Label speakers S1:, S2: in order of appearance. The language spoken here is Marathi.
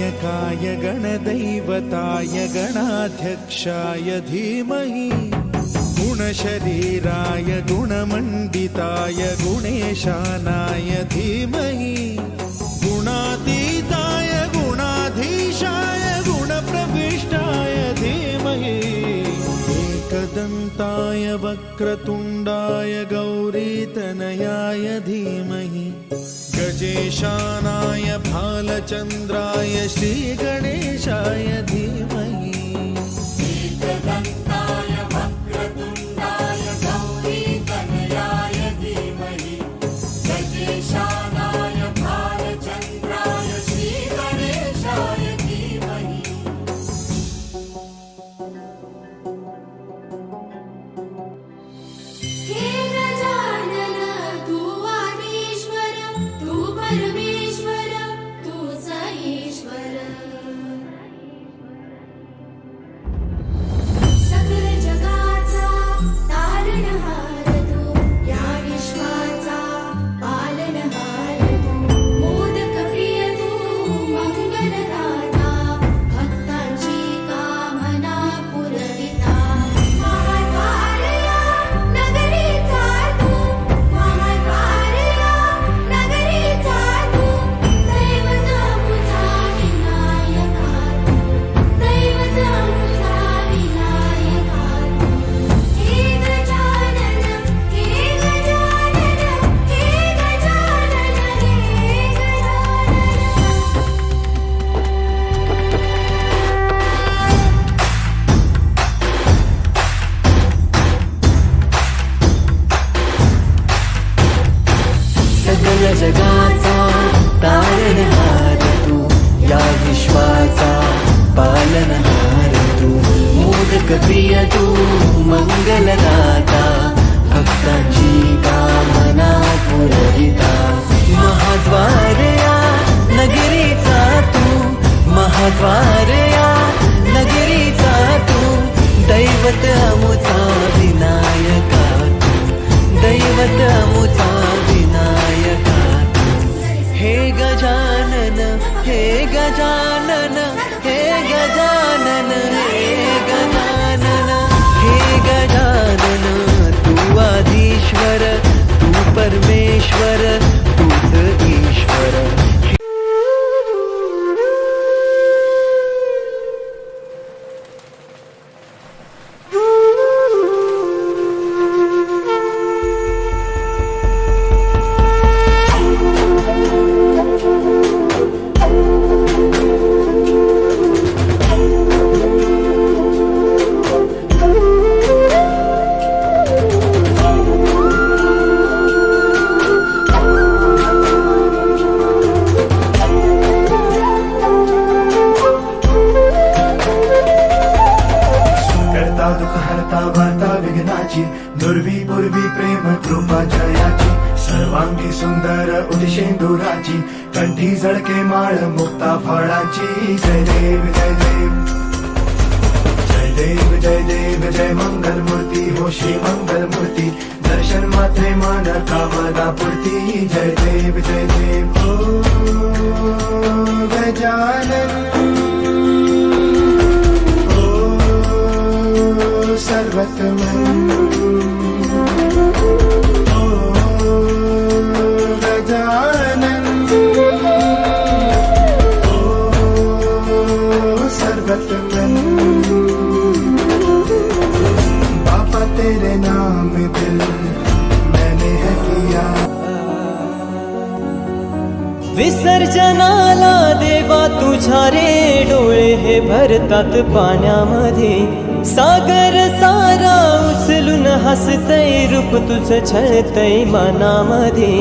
S1: गणनायकाय गणदैवताय गणाध्यक्षाय धीमहि गुणशरीराय गुणमण्डिताय गुणेशानाय धीमहि गुणातीताय गुणाधीशाय गुणप्रविष्टाय धीमहि एकदन्ताय वक्रतुण्डाय गौरीतनयाय धीमहि गजेशानाय भालचन्द्राय श्रीगणेशाय धीमहि
S2: एकदन्ताय वक्रतुण्डाय गौरीतनयाय धीमहि गजेशानाय भालचन्द्राय श्रीगणेशाय धीमहि
S3: हे गजानन तू आदिश्वर तू परमेश्वर तूच ईश्वर सकल जगाचा तारणहार तू या विश्वाचा पालनहार तू मोदक प्रिय तू मंगलदाता भक्तांची कामना पुरविता महाद्वारया नगरीचा तू महाद्वारया नगरीचा तू दैवत मुझा विनायका तू दैवत मुझा विनायका तू हे गजानन हे गजानन हे गजानन हे गजानन
S4: सकल जगाचा तारणहार तू या विश्वाचा पालनहार तू मोदक प्रिय तू मंगलदाता भक्तांची कामना पुरविता महाद्वारया नगरीचा तू महाद्वारया नगरीचा तू दैवत अमुचा विनायका तू दैवत अमुचा विनायका तू हे गजानन हे गजानन हे गजानन हे गजानन हे गजानन तू आदिश्वर तू परमेश्वर तूच ईश्वर
S5: करता दुःख हरता वार्ता विघ्नाची दुर्वी पूर्वी प्रेम कृपा जयाची सर्वांगी सुंदर उदिशेंदुराची कंठी जळके माळ मुक्ता फळाची जय देव जय देव जय देव जय देव जय मंगल मूर्ती हो श्री मंगल मूर्ती दर्शन मात्रे मन कामना पूर्ती जय देव ओ गजानन सर्वतमन ओ गजानन ओ सर्वतमन बापा तेरे नाम दिल मैंने है किया
S4: विसर्जनाला देवा तुझ्या रे डोळे हे भरतात पाण्यामध्ये सागर सारा उचलून हसतय रूप तुझं छळतय मनामध्ये